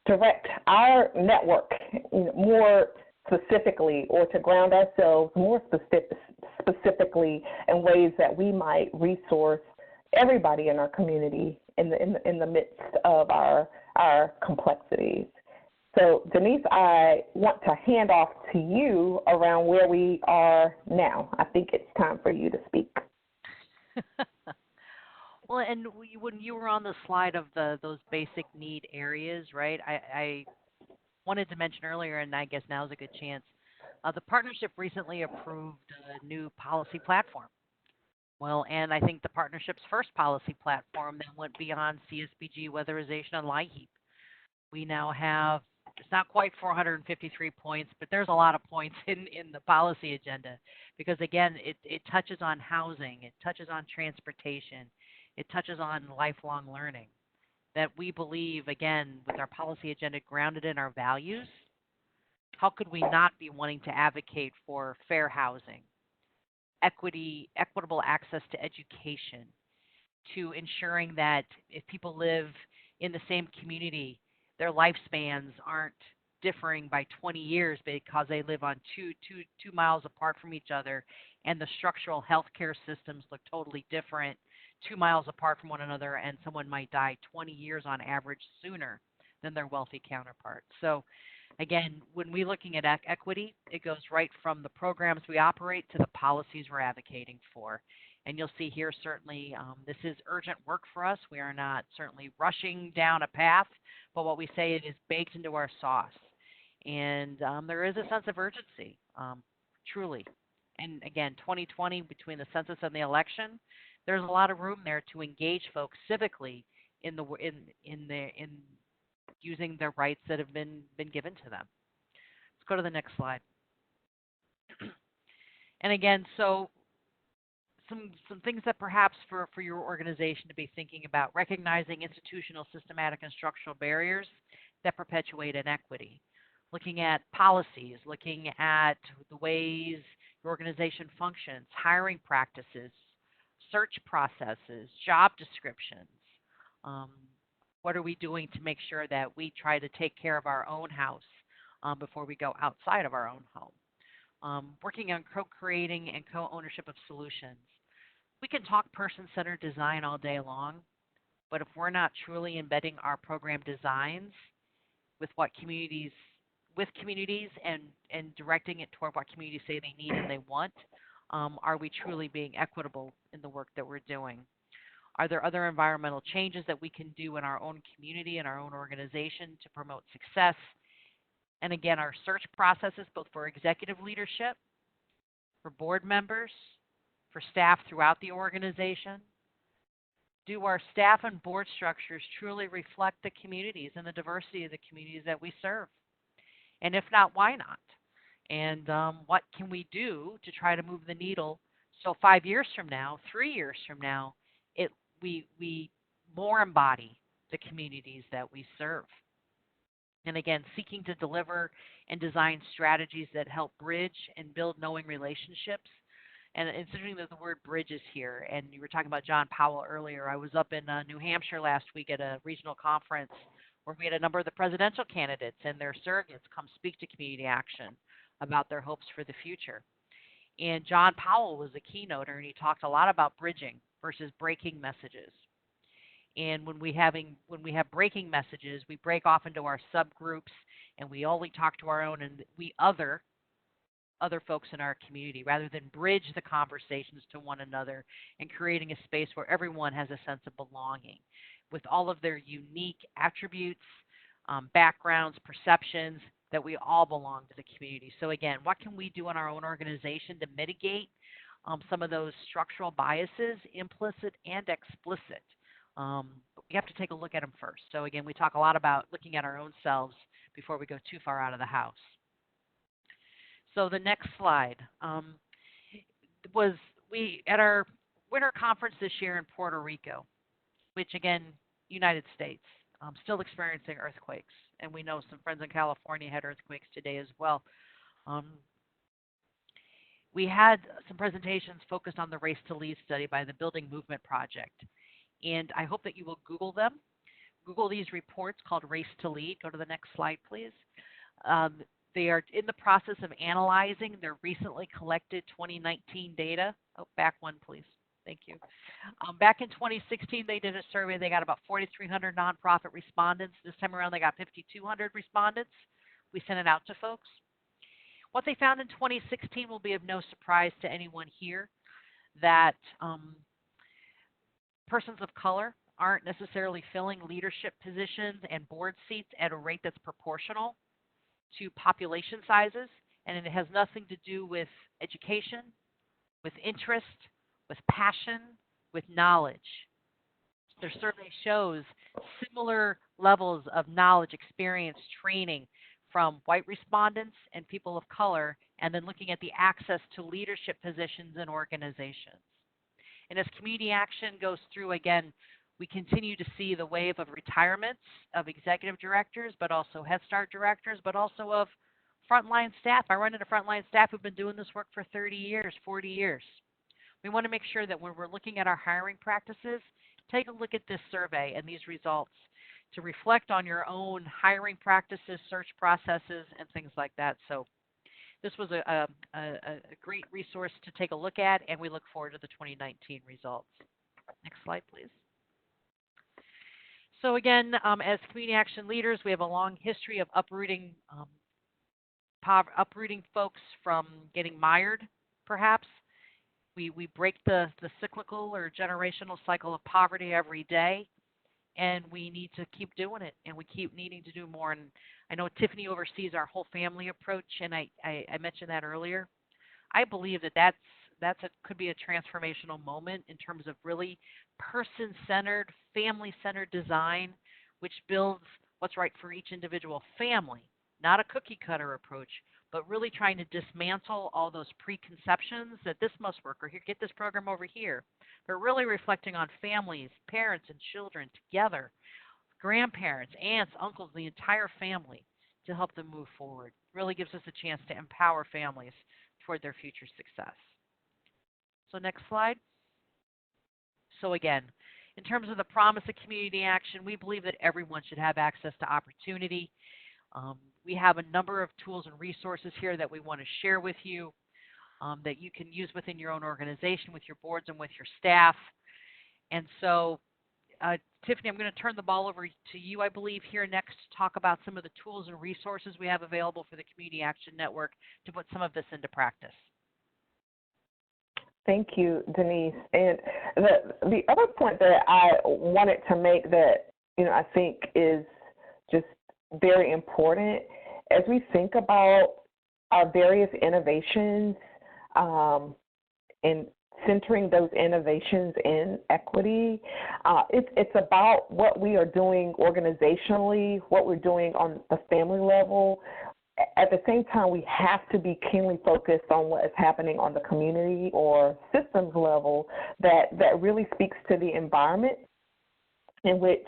direct our network more specifically, or to ground ourselves more specifically in ways that we might resource everybody in our community in the midst of our complexities. So, Denise, I want to hand off to you around where we are now. I think it's time for you to speak. Well, and when you were on the slide of those basic need areas, right, I wanted to mention earlier, and I guess now is a good chance, the partnership recently approved a new policy platform. Well, and I think the partnership's first policy platform that went beyond CSBG, weatherization, and LIHEAP. We now have, it's not quite 453 points, but there's a lot of points in the policy agenda, because, again, it touches on housing, it touches on transportation, it touches on lifelong learning, that we believe, again, with our policy agenda grounded in our values, how could we not be wanting to advocate for fair housing, equitable access to education, to ensuring that if people live in the same community, their lifespans aren't differing by 20 years because they live on two miles apart from each other, and the structural healthcare systems look totally different 2 miles apart from one another, and someone might die 20 years on average sooner than their wealthy counterparts. So, again, when we're looking at equity, it goes right from the programs we operate to the policies we're advocating for. And you'll see here, certainly, this is urgent work for us. We are not certainly rushing down a path, but what we say, it is baked into our sauce. And there is a sense of urgency, truly. And again, 2020, between the census and the election, there's a lot of room there to engage folks civically in using their rights that have been given to them. Let's go to the next slide. And again, so some things that perhaps for your organization to be thinking about: recognizing institutional, systematic, and structural barriers that perpetuate inequity, looking at policies, looking at the ways your organization functions, hiring practices, search processes, job descriptions. What are we doing to make sure that we try to take care of our own house before we go outside of our own home? Working on co-creating and co-ownership of solutions. We can talk person-centered design all day long, but if we're not truly embedding our program designs with communities and directing it toward what communities say they need and they want, are we truly being equitable in the work that we're doing? Are there other environmental changes that we can do in our own community and our own organization to promote success? And again, our search processes, both for executive leadership, for board members, for staff throughout the organization. Do our staff and board structures truly reflect the communities and the diversity of the communities that we serve? And if not, why not? And what can we do to try to move the needle so 5 years from now, 3 years from now, we more embody the communities that we serve? And again, seeking to deliver and design strategies that help bridge and build knowing relationships. And it's interesting that the word bridge is here. And you were talking about John Powell earlier. I was up in New Hampshire last week at a regional conference where we had a number of the presidential candidates and their surrogates come speak to community action about their hopes for the future. And John Powell was a keynoter, and he talked a lot about bridging versus breaking messages. And when we have breaking messages, we break off into our subgroups, and we only talk to our own and we other folks in our community, rather than bridge the conversations to one another and creating a space where everyone has a sense of belonging with all of their unique attributes, backgrounds, perceptions, that we all belong to the community. So again, what can we do in our own organization to mitigate some of those structural biases, implicit and explicit? We have to take a look at them first. So again, we talk a lot about looking at our own selves before we go too far out of the house. So the next slide was we at our winter conference this year in Puerto Rico, which again, United States, still experiencing earthquakes, and we know some friends in California had earthquakes today as well. We had some presentations focused on the Race to Lead study by the Building Movement Project, and I hope that you will Google them. Google these reports called Race to Lead. Go to the next slide, please. They are in the process of analyzing their recently collected 2019 data. Oh, back one, please. Thank you. Back in 2016, they did a survey. They got about 4,300 nonprofit respondents. This time around, they got 5,200 respondents. We sent it out to folks. What they found in 2016 will be of no surprise to anyone here, that persons of color aren't necessarily filling leadership positions and board seats at a rate that's proportional to population sizes, and it has nothing to do with education, with interest, with passion, with knowledge. Their survey shows similar levels of knowledge, experience, training from white respondents and people of color, and then looking at the access to leadership positions in organizations. And as community action goes through, again, we continue to see the wave of retirements of executive directors, but also Head Start directors, but also of frontline staff. I run into frontline staff who've been doing this work for 30 years, 40 years. We want to make sure that when we're looking at our hiring practices, take a look at this survey and these results to reflect on your own hiring practices, search processes, and things like that. So this was a great resource to take a look at, and we look forward to the 2019 results. Next slide, please. So again, as community action leaders, we have a long history of uprooting folks from getting mired, perhaps. We break the cyclical or generational cycle of poverty every day, and we need to keep doing it, and we keep needing to do more. And I know Tiffney oversees our whole family approach, and I mentioned that earlier. I believe that could be a transformational moment in terms of really person-centered, family-centered design, which builds what's right for each individual family, not a cookie-cutter approach, but really trying to dismantle all those preconceptions that this must work, or here, get this program over here, but really reflecting on families, parents and children together, grandparents, aunts, uncles, the entire family, to help them move forward. Really gives us a chance to empower families toward their future success. So next slide. So again, in terms of the promise of community action, we believe that everyone should have access to opportunity. We have a number of tools and resources here that we want to share with you that you can use within your own organization, with your boards and with your staff. And so, Tiffney, I'm going to turn the ball over to you, I believe, here next to talk about some of the tools and resources we have available for the Community Action Network to put some of this into practice. Thank you, Denise. And the other point that I wanted to make that, I think is just very important as we think about our various innovations and centering those innovations in equity. It's about what we are doing organizationally, what we're doing on the family level. At the same time, we have to be keenly focused on what is happening on the community or systems level that really speaks to the environment in which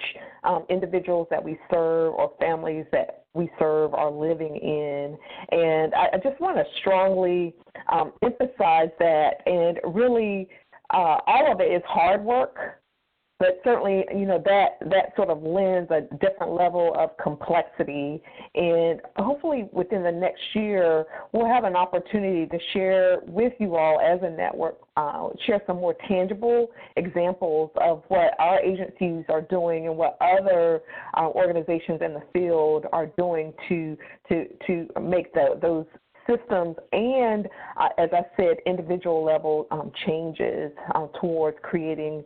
individuals that we serve or families that we serve are living in. And I just want to strongly emphasize that, and really all of it is hard work, but certainly, that sort of lends a different level of complexity. And hopefully within the next year, we'll have an opportunity to share with you all as a network, share some more tangible examples of what our agencies are doing and what other organizations in the field are doing to make those systems and, as I said, individual level changes towards creating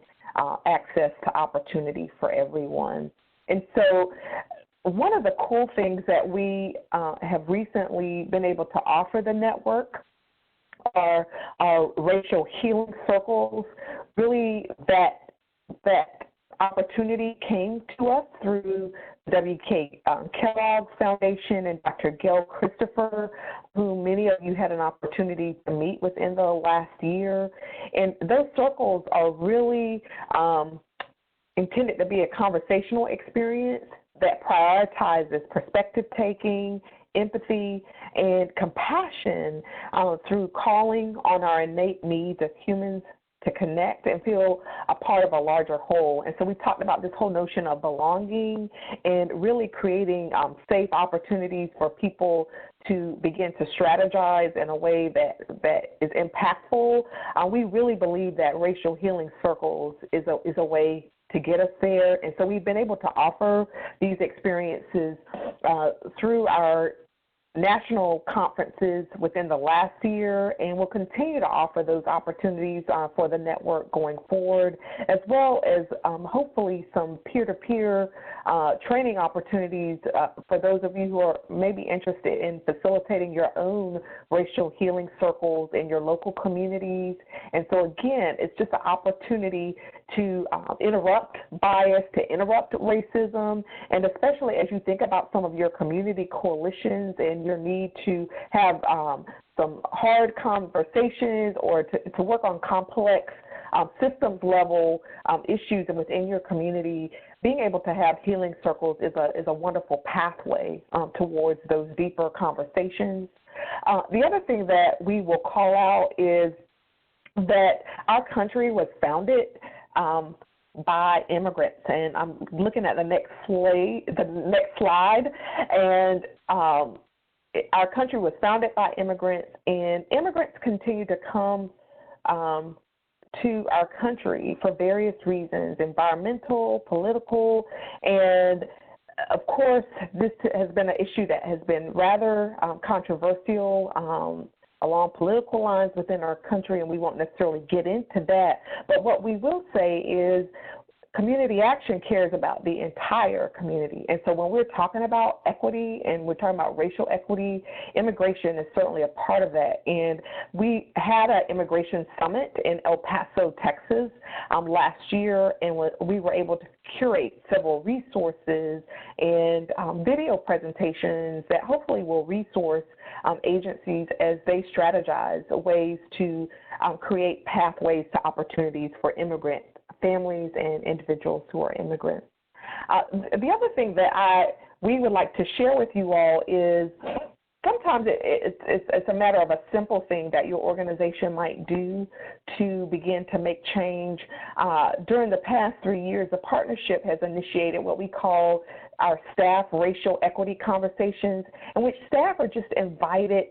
access to opportunity for everyone. And so one of the cool things that we have recently been able to offer the network are racial healing circles. Really, that opportunity came to us through W.K. Kellogg's Foundation and Dr. Gail Christopher, who many of you had an opportunity to meet within the last year. And those circles are really intended to be a conversational experience that prioritizes perspective taking, empathy, and compassion through calling on our innate needs as humans to connect and feel a part of a larger whole. And so we talked about this whole notion of belonging and really creating safe opportunities for people to begin to strategize in a way that is impactful. We really believe that racial healing circles is a way to get us there. And so we've been able to offer these experiences through our national conferences within the last year, and we'll continue to offer those opportunities for the network going forward, as well as hopefully some peer-to-peer training opportunities for those of you who are maybe interested in facilitating your own racial healing circles in your local communities. And so again, it's just an opportunity to interrupt bias, to interrupt racism, and especially as you think about some of your community coalitions and your need to have some hard conversations or to work on complex systems level issues within your community, being able to have healing circles is a wonderful pathway towards those deeper conversations. The other thing that we will call out is that our country was founded by immigrants, and I'm looking at the next slide, and our country was founded by immigrants, and immigrants continue to come to our country for various reasons, environmental, political, and of course, this has been an issue that has been rather controversial along political lines within our country, and we won't necessarily get into that. But what we will say is community action cares about the entire community. And so when we're talking about equity and we're talking about racial equity, immigration is certainly a part of that. And we had an immigration summit in El Paso, Texas last year, and we were able to curate several resources and video presentations that hopefully will resource agencies as they strategize ways to create pathways to opportunities for immigrant families and individuals who are immigrants. The other thing that we would like to share with you all is sometimes it's a matter of a simple thing that your organization might do to begin to make change. During the past 3 years, the partnership has initiated what we call our staff racial equity conversations, in which staff are just invited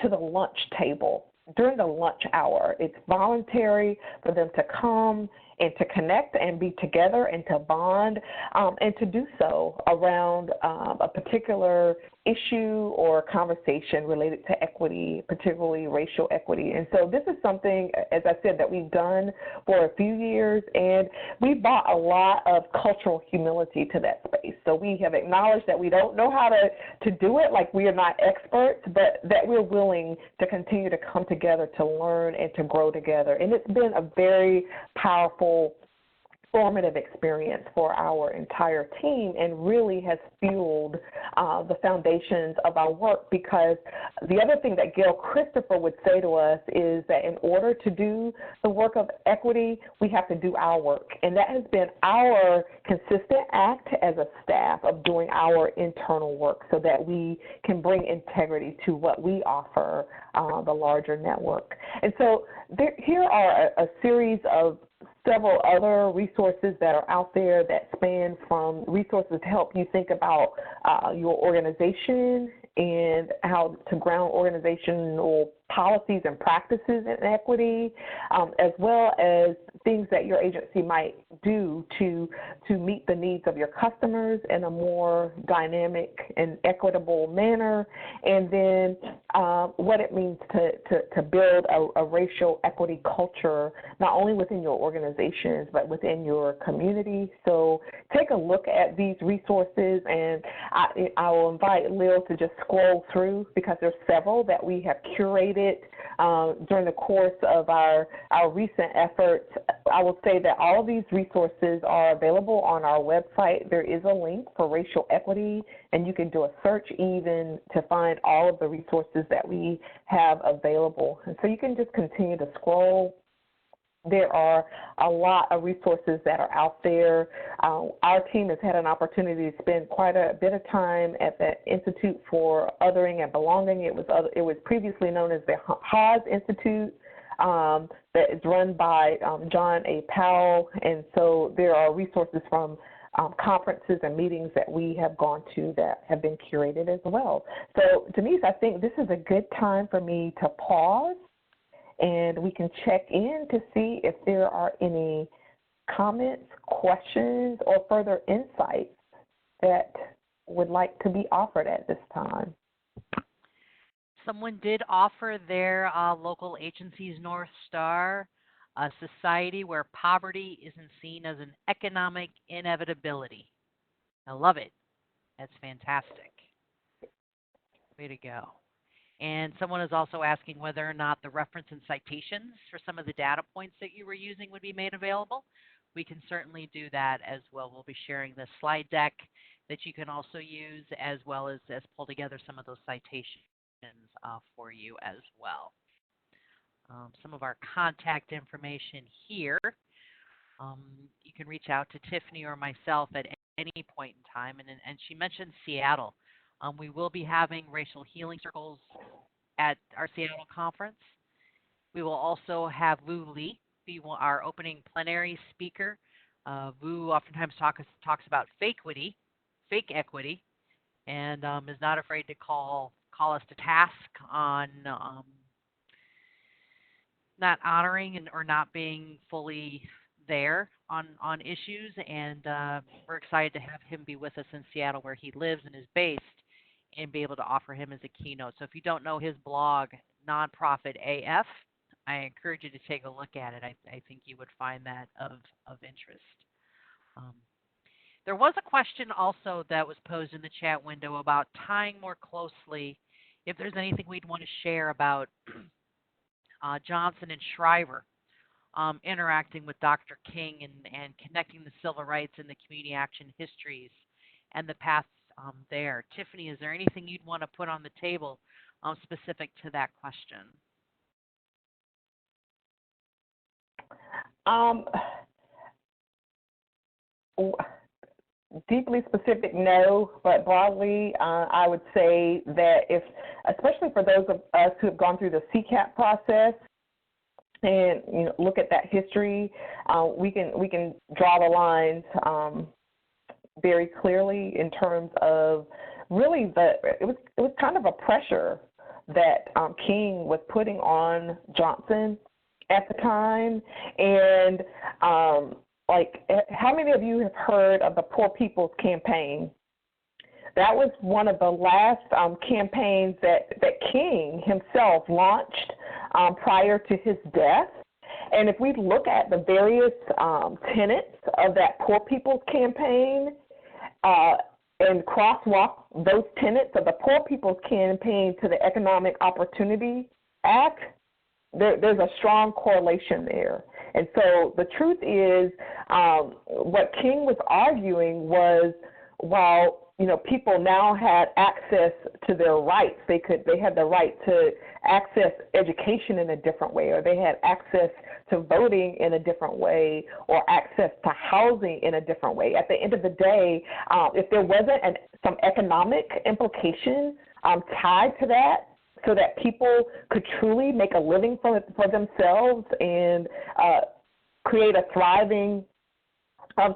to the lunch table during the lunch hour. It's voluntary for them to come and to connect and be together and to bond and to do so around a particular issue or conversation related to equity, particularly racial equity. And so this is something, as I said, that we've done for a few years, and we brought a lot of cultural humility to that space. So we have acknowledged that we don't know how to do it, like we are not experts, but that we're willing to continue to come together to learn and to grow together. And it's been a very powerful, formative experience for our entire team, and really has fueled the foundations of our work, because the other thing that Gail Christopher would say to us is that in order to do the work of equity, we have to do our work. And that has been our consistent act as a staff of doing our internal work so that we can bring integrity to what we offer the larger network. And so here are a series of several other resources that are out there that span from resources to help you think about your organization and how to ground organizational policies and practices in equity, as well as things that your agency might do to meet the needs of your customers in a more dynamic and equitable manner, and then what it means to build a racial equity culture, not only within your organizations, but within your community. So take a look at these resources, and I will invite Lil to just scroll through, because there's several that we have curated during the course of our recent efforts. I will say that all of these resources are available on our website. There is a link for racial equity, and you can do a search even to find all of the resources that we have available. And so you can just continue to scroll. There are a lot of resources that are out there. Our team has had an opportunity to spend quite a bit of time at the Institute for Othering and Belonging. It was previously known as the Haas Institute, that is run by John A. Powell. And so there are resources from conferences and meetings that we have gone to that have been curated as well. So, Denise, I think this is a good time for me to pause, and we can check in to see if there are any comments, questions, or further insights that would like to be offered at this time. Someone did offer their local agency's North Star, a society where poverty isn't seen as an economic inevitability. I love it. That's fantastic. Way to go. And someone is also asking whether or not the reference and citations for some of the data points that you were using would be made available. We can certainly do that as well. We'll be sharing the slide deck that you can also use, as well as pull together some of those citations for you as well. Some of our contact information here. You can reach out to Tiffany or myself at any point in time. And she mentioned Seattle. We will be having racial healing circles at our Seattle conference. We will also have Vu Lee be our opening plenary speaker. Vu oftentimes talks about fake equity, and is not afraid to call us to task on not honoring or not being fully there on issues. And we're excited to have him be with us in Seattle, where he lives and is based, and be able to offer him as a keynote. So if you don't know his blog, Nonprofit AF, I encourage you to take a look at it. I think you would find that of interest. There was a question also that was posed in the chat window about tying more closely, if there's anything we'd want to share about Johnson and Shriver interacting with Dr. King and connecting the civil rights and the community action histories and the paths there. Tiffany, is there anything you'd want to put on the table specific to that question? Deeply specific, no, but broadly, I would say that especially for those of us who have gone through the CCAP process and look at that history, we can draw the lines very clearly in terms of really it was kind of a pressure that King was putting on Johnson at the time. And how many of you have heard of the Poor People's Campaign? That was one of the last campaigns that King himself launched prior to his death. And if we look at the various tenets of that Poor People's Campaign and crosswalk those tenets of the Poor People's Campaign to the Economic Opportunity Act, there's a strong correlation there. And so the truth is, what King was arguing was, while people now had access to their rights, they had the right to access education in a different way, or they had access to voting in a different way, or access to housing in a different way. At the end of the day, if there wasn't some economic implication tied to that, so that people could truly make a living for themselves and create a thriving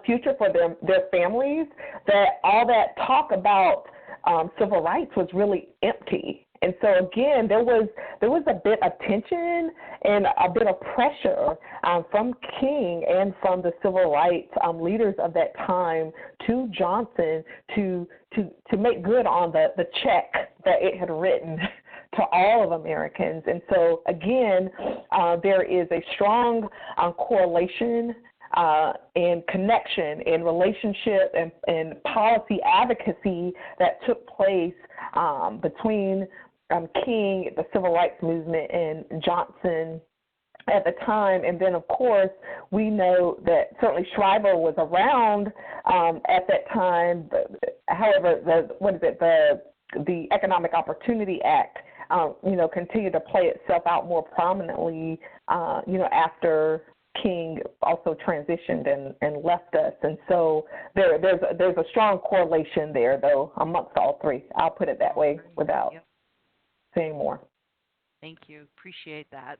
future for their families, that all that talk about civil rights was really empty. And so again, there was a bit of tension and a bit of pressure from King and from the civil rights leaders of that time to Johnson to make good on the check that it had written to all of Americans. And so again, there is a strong correlation and connection and relationship and policy advocacy that took place between King, the civil rights movement, and Johnson at the time. And then, of course, we know that certainly Shriver was around at that time. However, the Economic Opportunity Act, continued to play itself out more prominently, after King also transitioned and left us. And so there's a strong correlation there, though, amongst all three. I'll put it that way without saying more. Thank you. Appreciate that.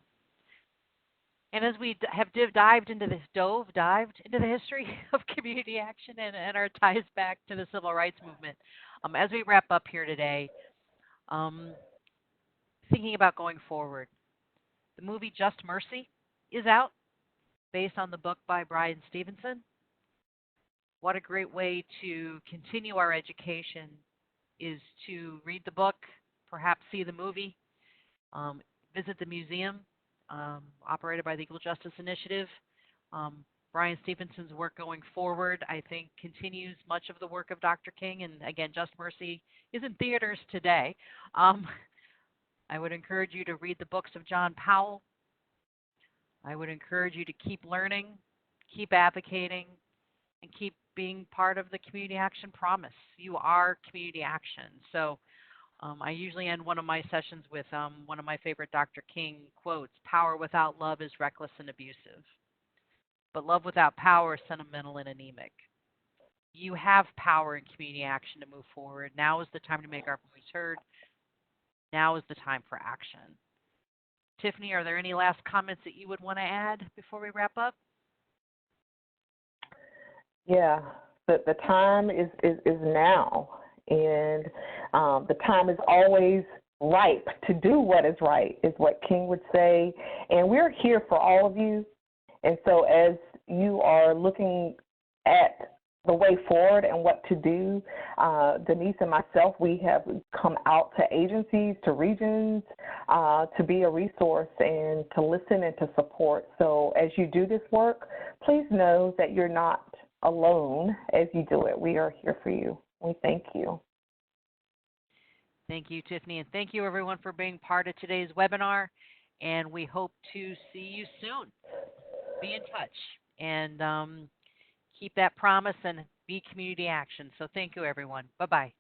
And as we have dived into the history of community action and our ties back to the civil rights movement, as we wrap up here today, thinking about going forward, the movie Just Mercy is out, based on the book by Bryan Stevenson. What a great way to continue our education is to read the book, perhaps see the movie, visit the museum operated by the Equal Justice Initiative. Bryan Stevenson's work going forward, I think, continues much of the work of Dr. King. And again, Just Mercy is in theaters today. I would encourage you to read the books of John Powell. I would encourage you to keep learning, keep advocating, and keep being part of the Community Action Promise. You are community action. So I usually end one of my sessions with one of my favorite Dr. King quotes: "Power without love is reckless and abusive, but love without power is sentimental and anemic." You have power in community action to move forward. Now is the time to make our voice heard. Now is the time for action. Tiffney, are there any last comments that you would want to add before we wrap up? Yeah, the time is now, and the time is always ripe to do what is right, is what King would say. And we're here for all of you. And so as you are looking at the way forward and what to do, Denise and myself, we have come out to agencies, to regions, to be a resource and to listen and to support. So as you do this work, please know that you're not alone as you do it. We are here for you. We thank you. Thank you, Tiffney, and thank you, everyone, for being part of today's webinar. And we hope to see you soon. Be in touch and keep that promise and be community action. So thank you, everyone. Bye-bye.